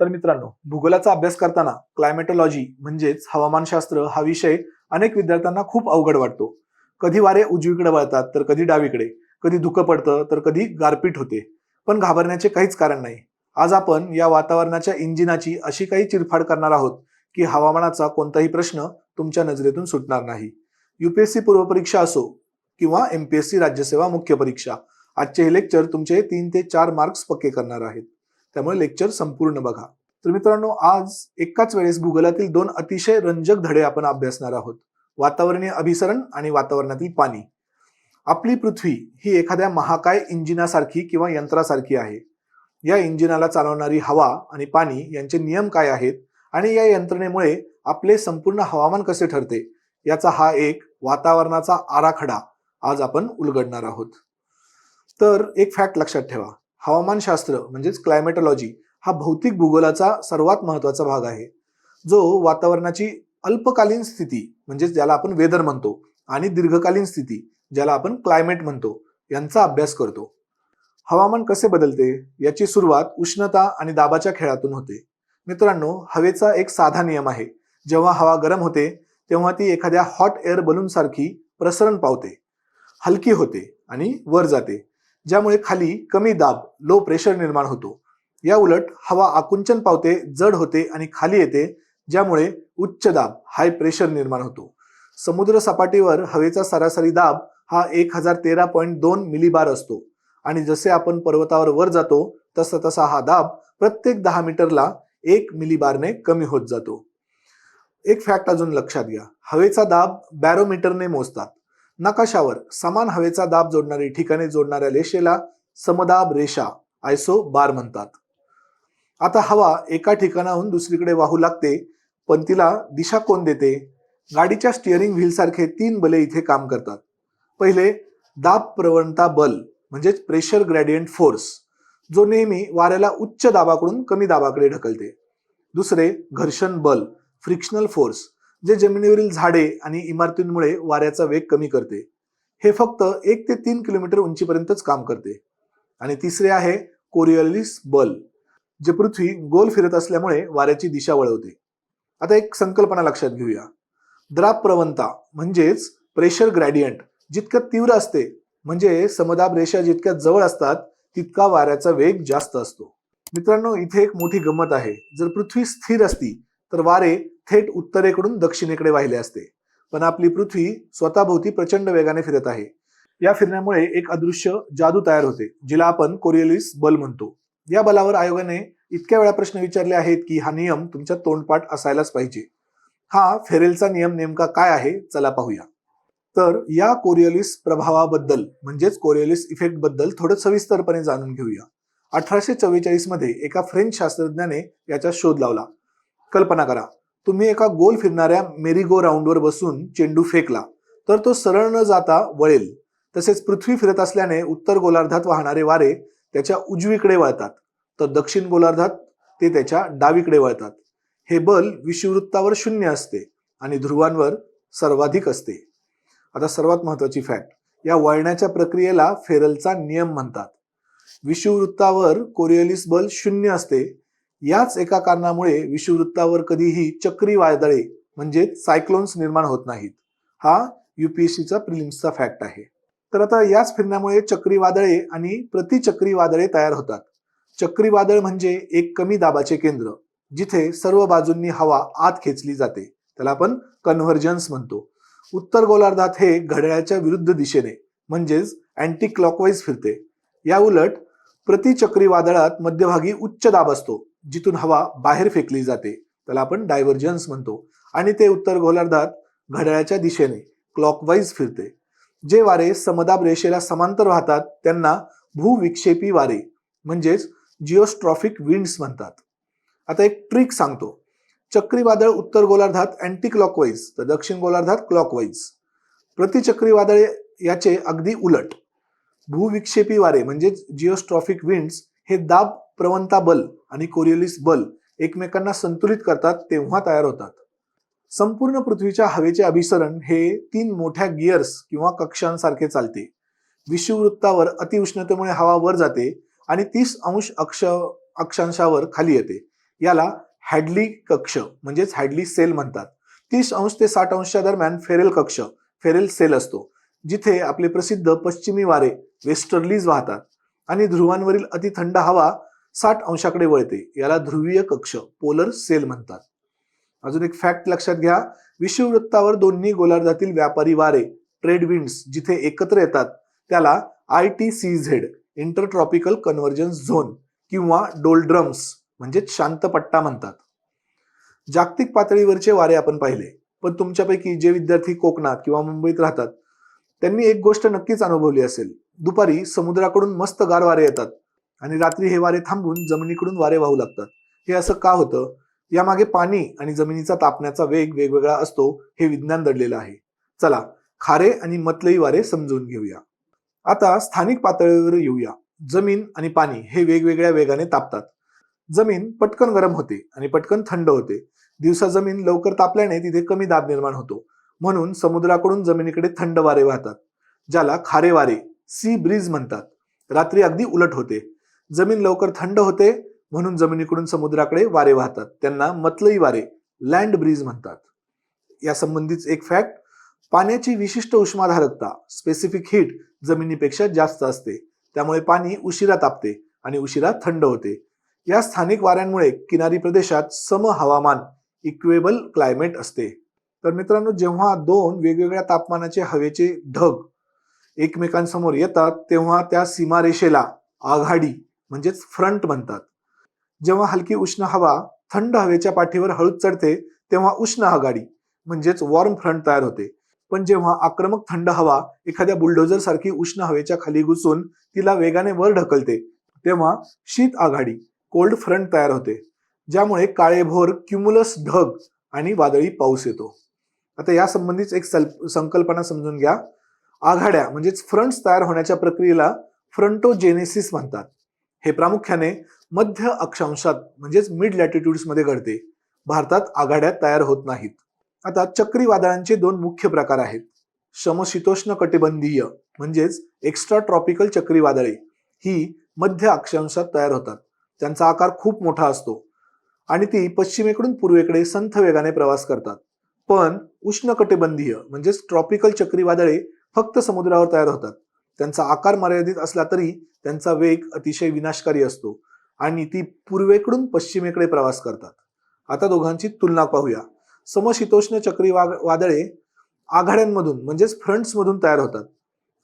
तर मित्रांनो, भूगोलाचा अभ्यास करताना क्लायमेटोलॉजी म्हणजेच हवामानशास्त्र हा विषय अनेक विद्यार्थ्यांना खूप अवघड वाटतो. कधी वारे उजवीकडे वळतात तर कधी डावीकडे, कधी धुकं पडतं तर कधी गारपीट होते. पण घाबरण्याचे काहीच कारण नाही. आज आपण या वातावरणाच्या इंजिनाची अशी काही चिरफाड करणार आहोत की हवामानाचा कोणताही प्रश्न तुमच्या नजरेतून सुटणार नाही. युपीएससी पूर्वपरीक्षा असो किंवा एमपीएससी राज्यसेवा मुख्य परीक्षा, आजचे हे लेक्चर तुमचे 3 ते 4 मार्क्स पक्के करणार आहेत. त्यामुळे लेक्चर संपूर्ण बघा. तर मित्रांनो, आज एकाच वेळेस भूगोलातील 2 अतिशय रंजक धडे आपण अभ्यासणार आहोत. वातावरणीय अभिसरण आणि वातावरणातील पाणी. आपली पृथ्वी ही एखाद्या महाकाय इंजिनासारखी किंवा यंत्रासारखी आहे. या इंजिनाला चालवणारी हवा आणि पाणी यांचे नियम काय आहेत आणि या यंत्रणेमुळे आपले संपूर्ण हवामान कसे ठरते, याचा हा एक वातावरणाचा आराखडा आज आपण उलगडणार आहोत. तर एक फॅक्ट लक्षात ठेवा. हवामानशास्त्र म्हणजेच क्लायमेटोलॉजी हा भौतिक भूगोलाचा सर्वात महत्वाचा भाग आहे, जो वातावरणाची अल्पकालीन स्थिती म्हणजेच ज्याला आपण वेदर म्हणतो आणि दीर्घकालीन स्थिती ज्याला आपण क्लायमेट म्हणतो यांचा अभ्यास करतो. हवामान कसे बदलते याची सुरुवात उष्णता आणि दाबाच्या खेळातून होते. मित्रांनो, हवेचा एक साधा नियम आहे. जेव्हा हवा गरम होते तेव्हा ती एखाद्या हॉट एअर बलून सारखी प्रसरण पावते, हलकी होते आणि वर जाते, ज्यामुळे खाली कमी दाब लो प्रेशर निर्माण होतो. या उलट हवा आकुंचन पावते, जड होते आणि खाली येते, ज्यामुळे उच्च दाब हाय प्रेशर निर्माण होतो. समुद्र सपाटीवर हवेचा सरासरी दाब हा 1013.2 मिलीबार असतो आणि जसे आपण पर्वतावर वर जातो तसा तसा हा दाब प्रत्येक 10 मीटरला 1 मिलीबारने कमी होत जातो. एक फॅक्ट अजून लक्षात घ्या. हवेचा दाब बॅरोमीटरने मोजतात. नकाशावर समान हवेचा दाब जोडणारी ठिकाणे जोडणाऱ्या रेषेला समदाब रेषा आयसो बार म्हणतात. आता हवा एका ठिकाणाहून दुसरीकडे वाहू लागते, पण तिला दिशा कोण देते? गाडीच्या स्टिअरिंग व्हील सारखे 3 बले इथे काम करतात. पहिले, दाब प्रवणता बल म्हणजेच प्रेशर ग्रेडियंट फोर्स, जो नेहमी वाऱ्याला उच्च दाबाकडून कमी दाबाकडे ढकलते. दुसरे, घर्षण बल फ्रिक्शनल फोर्स, जे जमिनीवरील झाडे आणि इमारतींमुळे वाऱ्याचा वेग कमी करते. हे फक्त 1 ते 3 किलोमीटर उंचीपर्यंतच काम करते. आणि तिसरे आहे कोरिओलिस बल, जे पृथ्वी गोल फिरत असल्यामुळे वाऱ्याची दिशा वळवते. आता एक संकल्पना लक्षात घेऊया. दाब प्रवणता म्हणजेच प्रेशर ग्रेडियंट जितकं तीव्र असते, म्हणजे समदाब रेषा जितक्या जवळ असतात तितका वाऱ्याचा वेग जास्त असतो. मित्रांनो, इथे एक मोठी गंमत आहे. जर पृथ्वी स्थिर असती तर वारे थेट उत्तरेकडून दक्षिणेकडे वाहिले असते. पण आपली पृथ्वी स्वतःभोवती प्रचंड वेगाने फिरत आहे. या फिरण्यामुळे एक अदृश्य जादू तयार होते, जिला आपण कोरिओलिस बल म्हणतो. या बलावर आयोगाने इतक्या वेळा प्रश्न विचारले आहेत की हा नियम तुमच्या तोंडपाठ असायलाच पाहिजे. हा फेरेलचा नियम नेमका काय आहे, चला पाहूया. तर या कोरिओलिस प्रभावाबद्दल म्हणजेच कोरिओलिस इफेक्ट बद्दल थोडं सविस्तरपणे जाणून घेऊया. 1844 मध्ये एका फ्रेंच शास्त्रज्ञाने याचा शोध लावला. कल्पना करा, तुम्ही एका गोल फिरणाऱ्या मेरी गो राऊंडवर बसून चेंडू फेकला तर तो सरळ न जाता वळेल. तसेच पृथ्वी फिरत असल्याने उत्तर गोलार्धात वाहणारे वारे त्याच्या उजवीकडे वळतात, तर दक्षिण गोलार्धात ते त्याच्या डावीकडे वळतात. हे बल विषुववृत्तावर 0 असते आणि ध्रुवांवर सर्वाधिक असते. आता सर्वात महत्वाची फॅक्ट, या वळण्याच्या प्रक्रियेला फेरलचा नियम म्हणतात. विषुववृत्तावर कोरिओलिस बल 0 असते. याच एका कारणामुळे विषुववृत्तावर कधीही चक्री वादळे म्हणजे सायक्लोन्स निर्माण होत नाहीत. हा युपीएससीचा प्रिलिम्सचा फॅक्ट आहे. तर आता याच फिरण्यामुळे चक्रीवादळे आणि प्रतिचक्रीवादळे तयार होतात. चक्रीवादळ म्हणजे एक कमी दाबाचे केंद्र, जिथे सर्व बाजूंनी हवा आत खेचली जाते, त्याला आपण कन्व्हर्जन्स म्हणतो. उत्तर गोलार्धात हे घड्याळाच्या विरुद्ध दिशेने म्हणजेच अँटी क्लॉकवाईज फिरते. या उलट प्रतिचक्रीवादळात मध्यभागी उच्च दाब असतो, जिथून हवा बाहेर फेकली जाते, त्याला आपण डायव्हर्जन्स म्हणतो. आणि ते उत्तर गोलार्धात घड्याळाच्या दिशेने क्लॉकवाईज फिरते. जे वारे समदाब रेषेला समांतर वाहतात त्यांना भूविक्षेपी वारे म्हणजेच जिओस्ट्रॉफिक विंड्स म्हणतात. आता एक ट्रिक सांगतो. चक्रीवादळ उत्तर गोलार्धात अँटी क्लॉकवाईज तर दक्षिण गोलार्धात क्लॉकवाईज. प्रतिचक्रीवादळे याचे अगदी उलट. भूविक्षेपी वारे म्हणजेच जिओस्ट्रॉफिक विंड्स हे दाब प्रवणता बल आणि कोरिओलिस बल एकमेकांना संतुलित करतात तेव्हा तयार होतात. संपूर्ण पृथ्वीच्या हवेचे अभिसरण हे 3 मोठ्या गिअर्स किंवा कक्षांसारखे चालते. विषुववृत्तावर अतिउष्णतेमुळे हवा वर जाते आणि 30 अंश अक्षांशावर खाली येते. याला हॅडली कक्ष म्हणजेच हॅडली सेल म्हणतात. 30° ते 60° दरम्यान फेरेल कक्ष फेरेल सेल असतो, जिथे आपले प्रसिद्ध पश्चिमी वारे वेस्टर्लीज वाहतात आणि ध्रुवांवरील अतिथंड हवा 60° वळते. याला ध्रुवीय कक्ष पोलर सेल म्हणतात. अजून एक फॅक्ट लक्षात घ्या, विषुववृत्तावर दोन्ही गोलार्धातील व्यापारी वारे ट्रेड विंड्स जिथे एकत्र येतात त्याला ITCZ इंटरट्रॉपिकल कन्व्हर्जन्स झोन किंवा डोल्ड्रम्स म्हणजेच शांत पट्टा म्हणतात. जागतिक पातळीवरचे वारे आपण पाहिले, पण तुमच्यापैकी जे विद्यार्थी कोकणात किंवा मुंबईत राहतात त्यांनी एक गोष्ट नक्कीच अनुभवली असेल. दुपारी समुद्राकडून मस्त गार वारे येतात आणि रात्री हे वारे थांबून जमिनीकडून वारे वाहू लागतात. हे असं का होतं? यामागे पाणी आणि जमिनीचा तापण्याचा वेग वेगवेगळा असतो हे विज्ञान दडलेलं आहे. चला खारे आणि मतलई वारे समजून घेऊया. आता स्थानिक पातळीवर येऊया. जमीन आणि पाणी हे वेगवेगळ्या वेगाने तापतात. जमीन पटकन गरम होते आणि पटकन थंड होते. दिवसा जमीन लवकर तापल्याने तिथे कमी दाब निर्माण होतो, म्हणून समुद्राकडून जमिनीकडे थंड वारे वाहतात, ज्याला खारे वारे सी ब्रीज म्हणतात. रात्री अगदी उलट होते, जमीन लवकर थंड होते म्हणून जमिनीकडून समुद्राकडे वारे वाहतात, त्यांना मतलई वारे लँड ब्रीज म्हणतात. या संबंधीच एक फॅक्ट, पाण्याची विशिष्ट उष्माधारकता स्पेसिफिक हीट जमिनीपेक्षा जास्त असते, त्यामुळे पाणी उशिरा तापते आणि उशिरा थंड होते. या स्थानिक वाऱ्यांमुळे किनारी प्रदेशात सम हवामान इक्वेबल क्लायमेट असते. तर मित्रांनो, जेव्हा दोन वेगवेगळ्या तापमानाचे हवेचे ढग एकमेकांसमोर येतात तेव्हा त्या सीमारेषेला आघाडी म्हणजेच फ्रंट म्हणतात. जेव्हा हलकी उष्ण हवा थंड हवेच्या पाठीवर हळूच चढते तेव्हा उष्ण आघाडी म्हणजेच वॉर्म फ्रंट तयार होते. पण जेव्हा आक्रमक थंड हवा एखाद्या बुलडोझर सारखी उष्ण हवेच्या खाली घुसून तिला वेगाने वर ढकलते तेव्हा शीत आघाडी कोल्ड फ्रंट तयार होते, ज्यामुळे काळेभोर क्युमुलस ढग आणि वादळी पाऊस येतो. आता या संबंधीच एक संकल्पना समजून घ्या. आघाड्या म्हणजेच फ्रंट्स तयार होण्याच्या प्रक्रियेला फ्रंटोजेनेसिस म्हणतात. हे प्रामुख्याने मध्य अक्षांशात म्हणजेच मिड लॅटिट्यूड्स मध्ये घडते. भारतात आघाड्या तयार होत नाहीत. आता चक्रीवादळांचे दोन मुख्य प्रकार आहेत. समशीतोष्ण कटिबंधीय म्हणजेच एक्स्ट्रा ट्रॉपिकल चक्रीवादळे ही मध्य अक्षांशात तयार होतात. त्यांचा आकार खूप मोठा असतो आणि ती पश्चिमेकडून पूर्वेकडे संथ वेगाने प्रवास करतात. पण उष्णकटिबंधीय म्हणजेच ट्रॉपिकल चक्रीवादळे फक्त समुद्रावर तयार होतात. त्यांचा आकार मर्यादित असला तरी त्यांचा वेग अतिशय विनाशकारी असतो आणि ती पूर्वेकडून पश्चिमेकडे प्रवास करतात. आता दोघांची तुलना पाहूया. समशीतोष्ण चक्रीवादळे आघाड्यांमधून म्हणजेच फ्रंट्स मधून तयार होतात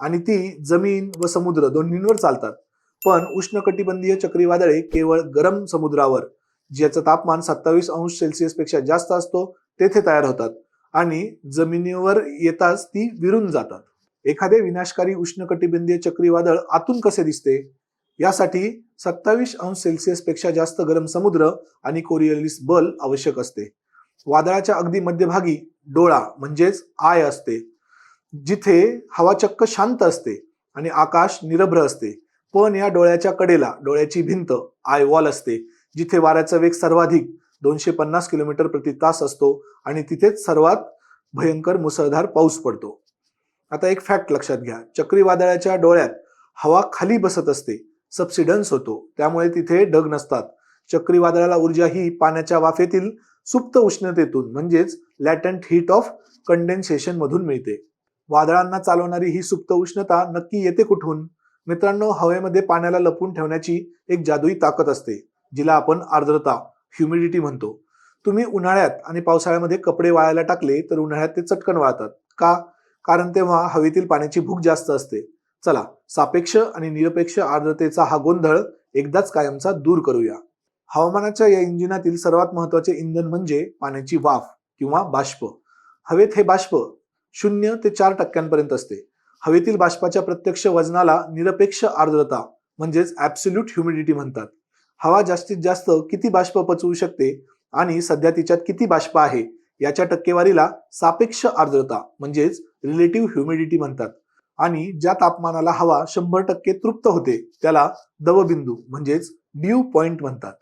आणि ती जमीन व समुद्र दोन्हींवर चालतात. पण उष्णकटिबंधीय चक्रीवादळे केवळ गरम समुद्रावर, ज्याचं तापमान 27° पेक्षा जास्त असतो, तेथे तयार होतात आणि जमिनीवर येताच ती विरून जातात. एखादे विनाशकारी उष्णकटिबंधीय चक्रीवादळ आतून कसे दिसते? यासाठी 27° पेक्षा जास्त गरम समुद्र आणि कोरिओलिस बल आवश्यक असते. वादळाच्या अगदी मध्यभागी डोळा म्हणजेच आय असते, जिथे हवा चक्क शांत असते आणि आकाश निरभ्र असते. पण या डोळ्याच्या कडेला डोळ्याची भिंत आय वॉल असते, जिथे वाऱ्याचा वेग सर्वाधिक 250 किलोमीटर प्रति तास असतो आणि तिथेच सर्वात भयंकर मुसळधार पाऊस पडतो. आता एक फॅक्ट लक्षात घ्या. चक्रीवादळाच्या डोळ्यात हवा खाली बसत असते, सबसिडन्स होतो, त्यामुळे तिथे ढग नसतात. चक्रीवादळाला ऊर्जा ही पाण्याच्या वाफेतील सुप्त उष्णतेतून म्हणजेच लॅटंट हीट ऑफ कंडेन्सेशन मधून मिळते. वादळांना चालवणारी ही सुप्त उष्णता नक्की येते कुठून? मित्रांनो, हवेमध्ये पाण्याला लपवून ठेवण्याची एक जादुई ताकद असते, जिला आपण आर्द्रता ह्युमिडिटी म्हणतो. तुम्ही उन्हाळ्यात आणि पावसाळ्यामध्ये कपडे वाळायला टाकले तर उन्हाळ्यात ते चटकन वाळतात. का? कारण तेव्हा हवेतील पाण्याची भूक जास्त असते. चला, सापेक्ष आणि निरपेक्ष आर्द्रतेचा हा गोंधळ एकदाच कायमचा दूर करूया. हवामानाच्या या इंजिनातील सर्वात महत्वाचे इंधन म्हणजे पाण्याची वाफ किंवा बाष्प. हवेत हे बाष्प 0 ते 4% असते. हवेतील बाष्पाच्या प्रत्यक्ष वजनाला निरपेक्ष आर्द्रता म्हणजेच ऍब्सोल्यूट ह्युमिडिटी म्हणतात. हवा जास्तीत जास्त किती बाष्प पचवू शकते आणि सध्या तिच्यात किती बाष्प आहे याच्या टक्केवारीला सापेक्ष आर्द्रता म्हणजेच रिलेटिव्ह ह्युमिडिटी म्हणतात. आणि ज्या तापमानाला हवा 100% तृप्त होते त्याला दवबिंदू म्हणजेच ड्यू पॉइंट म्हणतात.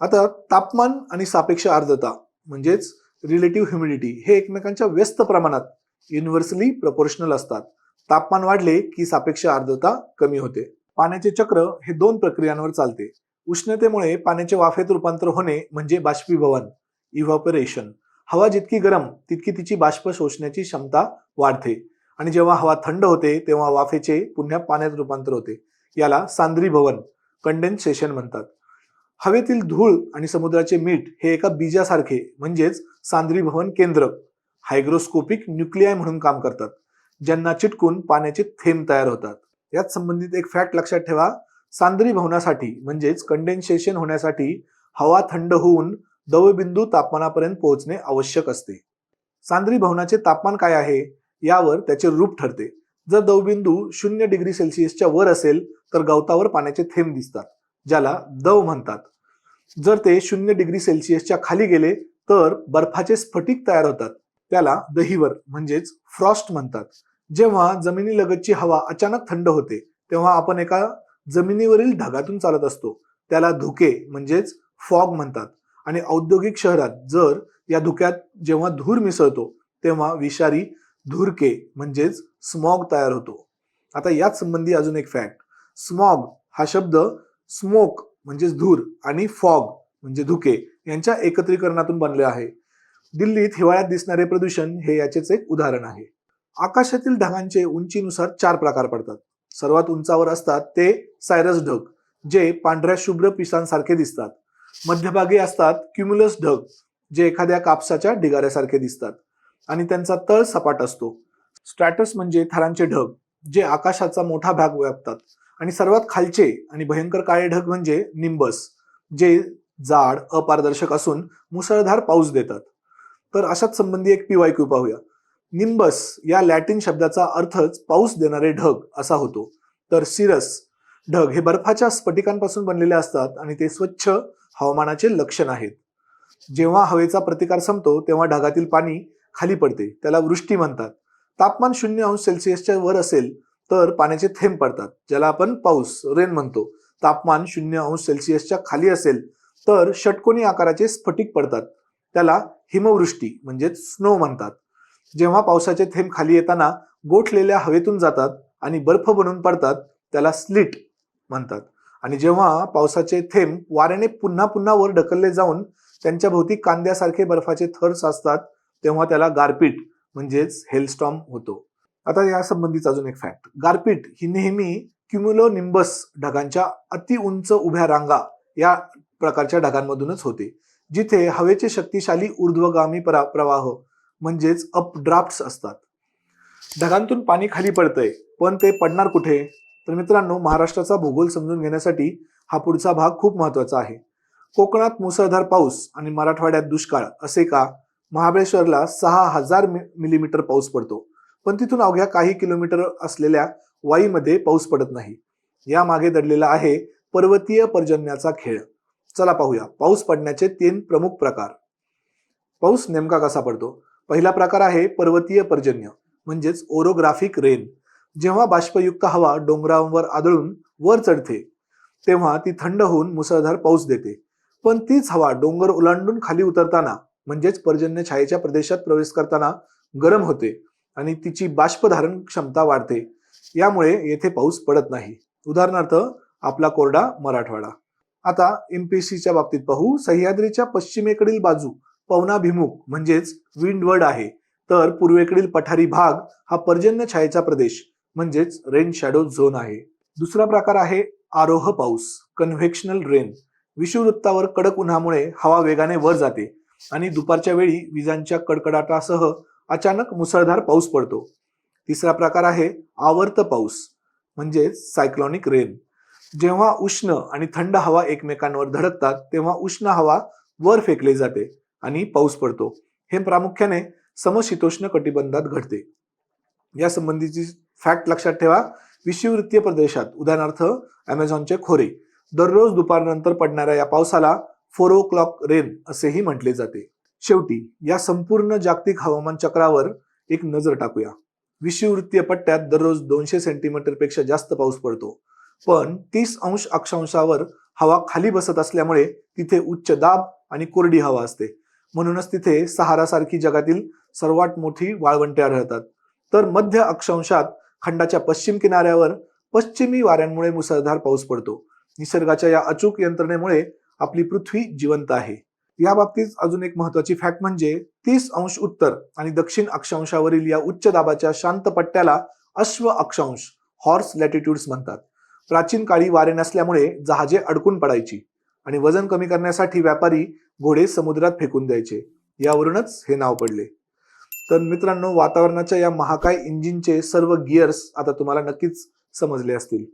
आता तापमान आणि सापेक्ष आर्द्रता म्हणजेच रिलेटिव्ह ह्युमिडिटी हे एकमेकांच्या व्यस्त प्रमाणात युनिव्हर्सली प्रपोर्शनल असतात. तापमान वाढले की सापेक्ष आर्द्रता कमी होते. पाण्याचे चक्र हे दोन प्रक्रियांवर चालते. उष्णतेमुळे पाण्याचे वाफेत रूपांतर होणे म्हणजे बाष्पीभवन, इव्हॅपोरेशन. हवा जितकी गरम तितकी तिची बाष्प शोषण्याची क्षमता वाढते आणि जेव्हा हवा थंड होते तेव्हा वाफेचे पुन्हा पाण्यात रूपांतर होते. याला सांद्रीभवन, कंडेन्सेशन म्हणतात. हवेतील धूळ आणि समुद्राचे मीठ हे एका बीजासारखे म्हणजेच सांद्रीभवन केंद्र, हायग्रोस्कोपिक न्यूक्लियाय म्हणून काम करतात, ज्यांना चिटकून पाण्याचे थेंब तयार होतात. यात संबंधित एक फॅक्ट लक्षात ठेवा. सांद्रीभवनासाठी म्हणजेच कंडेन्सेशन होण्यासाठी हवा थंड होऊन दवबिंदू तापमानापर्यंत पोहोचणे आवश्यक असते. सांद्रीभवनाचे तापमान काय आहे यावर त्याचे रूप ठरते. जर दवबिंदू 0 डिग्री सेल्सिअसच्या वर असेल तर गवतावर पाण्याचे थेंब दिसतात, ज्याला दव म्हणतात. जर ते 0 डिग्री सेल्सिअसच्या खाली गेले तर बर्फाचे स्फटिक तयार होतात, त्याला दहिवर म्हणजेच फ्रॉस्ट म्हणतात. जेव्हा जमिनीलगतची हवा अचानक थंड होते तेव्हा आपण एका जमिनीवरील ढगातून चालत असतो, त्याला धुके म्हणजेच फॉग म्हणतात. आणि औद्योगिक शहरात जर या धुक्यात जेव्हा धूर मिसळतो तेव्हा विषारी धुरके म्हणजेच स्मॉग तयार होतो. आता याच संबंधी अजून एक फॅक्ट. स्मॉग हा शब्द स्मोक म्हणजेच धूर आणि फॉग म्हणजे धुके यांच्या एकत्रीकरणातून बनले आहे. दिल्लीत हिवाळ्यात दिसणारे प्रदूषण हे याचेच एक उदाहरण आहे. आकाशातील ढगांचे उंचीनुसार 4 प्रकार पडतात. सर्वात उंचावर असतात ते सायरस ढग, जे पांढऱ्या शुभ्र पिसांसारखे दिसतात. मध्यभागी असतात क्युम्युलस ढग, जे एखाद्या कापसाच्या ढिगाऱ्यासारखे दिसतात आणि त्यांचा तळ सपाट असतो. स्ट्रॅटस म्हणजे थरांचे ढग, जे आकाशाचा मोठा भाग व्यापतात. आणि सर्वात खालचे आणि भयंकर काळे ढग म्हणजे निंबस, जे जाड अपारदर्शक असून मुसळधार पाऊस देतात. तर अशाच संबंधी एक PYQ पाहूया. निंबस या लॅटिन शब्दाचा अर्थच पाऊस देणारे ढग असा होतो. तर सिरस ढग हे बर्फाच्या स्फटिकांपासून बनलेले असतात आणि ते स्वच्छ हवामानाचे लक्षण आहेत. जेव्हा हवेचा प्रतिकार संपतो तेव्हा ढगातील पाणी खाली पडते, त्याला वृष्टी म्हणतात. तापमान 0 अंश सेल्सिअसच्या वर असेल तर पाण्याचे थेंब पडतात, ज्याला आपण पाऊस, रेन म्हणतो. तापमान 0 अंश सेल्सिअसच्या खाली असेल तर षटकोनी आकाराचे स्फटिक पडतात, त्याला हिमवृष्टी म्हणजेच स्नो म्हणतात. जेव्हा पावसाचे थेंब खाली येताना गोठलेल्या हवेतून जातात आणि बर्फ बनून पडतात, त्याला स्लिट म्हणतात. आणि जेव्हा पावसाचे थेंब वाऱ्याने पुन्हा पुन्हा वर ढकलले जाऊन त्यांच्या भोवती कांद्यासारखे बर्फाचे थर साचतात, तेव्हा त्याला गारपीट म्हणजेच हेलस्टॉर्म होतो. आता या संबंधीच अजून एक फॅक्ट. गारपीट ही नेहमी क्युम्युलोनिंबस ढगांच्या अति उंच उभ्या रांगा या प्रकारच्या ढगांमधूनच होते, जिथे हवेचे शक्तिशाली ऊर्ध्वगामी प्रवाह म्हणजेच अपड्राफ्ट्स असतात. ढगांतून पाणी खाली पडतंय, पण ते पडणार कुठे? तर मित्रांनो, महाराष्ट्राचा भूगोल समजून घेण्यासाठी हा पुढचा भाग खूप महत्वाचा आहे. कोकणात मुसळधार पाऊस आणि मराठवाड्यात दुष्काळ असे का? महाबळेश्वरला 6000 मिलीमीटर पाऊस पडतो, पण तिथून अवघ्या काही किलोमीटर असलेल्या वाईमध्ये पाऊस पडत नाही. या मागे दडलेला आहे पर्वतीय पर्जन्याचा खेळ. चला पाहूया पाऊस पडण्याचे 3 प्रमुख प्रकार. पाऊस नेमका कसा पडतो? पहिला प्रकार आहे पर्वतीय पर्जन्य म्हणजेच ओरोग्राफिक रेन. जेव्हा बाष्पयुक्त हवा डोंगरांवर आदळून वर चढते तेव्हा ती थंड होऊन मुसळधार पाऊस देते. पण तीच हवा डोंगर ओलांडून खाली उतरताना म्हणजेच पर्जन्य छायेच्या प्रदेशात प्रवेश करताना गरम होते आणि तिची बाष्पधारण क्षमता वाढते. यामुळे येथे पाऊस पडत नाही. उदाहरणार्थ आपला कोरडा मराठवाडा. आता MPSCच्या बाबतीत पाहू. सह्याद्रीच्या पश्चिमेकडील बाजू पवनाभिमुख म्हणजेच विंडवर्ड आहे, तर पूर्वेकडील पठारी भाग हा पर्जन्य छायेचा प्रदेश म्हणजेच रेन शॅडो झोन आहे. दुसरा प्रकार आहे आरोह पाऊस, कन्व्हेक्शनल रेन. विषुववृत्तावर कडक उन्हामुळे हवा वेगाने वर जाते आणि दुपारच्या वेळी विजांच्या कडकडाटासह अचानक मुसळधार पाऊस पडतो. तिसरा प्रकार आहे आवर्त पाऊस म्हणजेच सायक्लॉनिक रेन. जेव्हा उष्ण आणि थंड हवा एकमेकांवर धडकतात तेव्हा उष्ण हवा वर फेकली जाते आणि पाऊस पडतो. हे प्रामुख्याने समशीतोष्ण कटिबंधात घडते. या संबंधीची फॅक्ट लक्षात ठेवा. विषुववृत्तीय प्रदेशात उदाहरणार्थ अमेझॉनचे खोरे दररोज दुपारनंतर पडणाऱ्या या पावसाला 4 o'clock रेन असेही म्हटले जाते. शेवटी या संपूर्ण जागतिक हवामान चक्रावर एक नजर टाकूया. विषुववृत्तीय पट्ट्यात दररोज 200 सेंटीमीटर पेक्षा जास्त पाऊस पडतो, पण 30 अंश अक्षांशावर हवा खाली बसत असल्यामुळे तिथे उच्च दाब आणि कोरडी हवा असते. म्हणूनच तिथे सहारा सारखी जगातील सर्वात मोठी वाळवंटे आढळतात. तर मध्य अक्षांशात खंडाच्या पश्चिम किनाऱ्यावर पश्चिमी वाऱ्यांमुळे मुसळधार पाऊस पडतो. निसर्गाच्या या अचूक यंत्रणेमुळे आपली पृथ्वी जिवंत आहे. या बाबतीत अजून एक महत्वाची फॅक्ट म्हणजे 30 अंश उत्तर आणि दक्षिण अक्षांशावरील या उच्च दाबाच्या शांत पट्ट्याला अश्व अक्षांश हॉर्स लॅटिट्यूड्स म्हणतात. प्राचीन काळी वारे नसल्यामुळे जहाजे अडकून पडायची आणि वजन कमी करण्यासाठी व्यापारी घोडे समुद्रात फेकून द्यायचे. यावरूनच हे नाव पडले. तर मित्रांनो, वातावरणाच्या या महाकाय इंजिनचे सर्व गिअर्स आता तुम्हाला नक्कीच समजले असतील.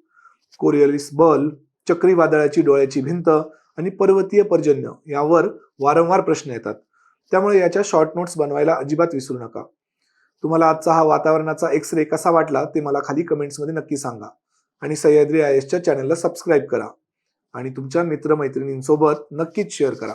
कोरिओलिस बल, चक्रीवादळाची डोळ्याची भिंत आणि पर्वतीय पर्जन्य यावर वारंवार प्रश्न येतात. त्यामुळे याच्या शॉर्ट नोट्स बनवायला अजिबात विसरू नका. तुम्हाला आजचा हा वातावरणाचा एक्सरे कसा वाटला ते मला खाली कमेंट्समध्ये नक्की सांगा. आणि सह्याद्री IASच्या चॅनलला सबस्क्राईब करा आणि तुमच्या मित्रमैत्रिणींसोबत नक्कीच शेअर करा.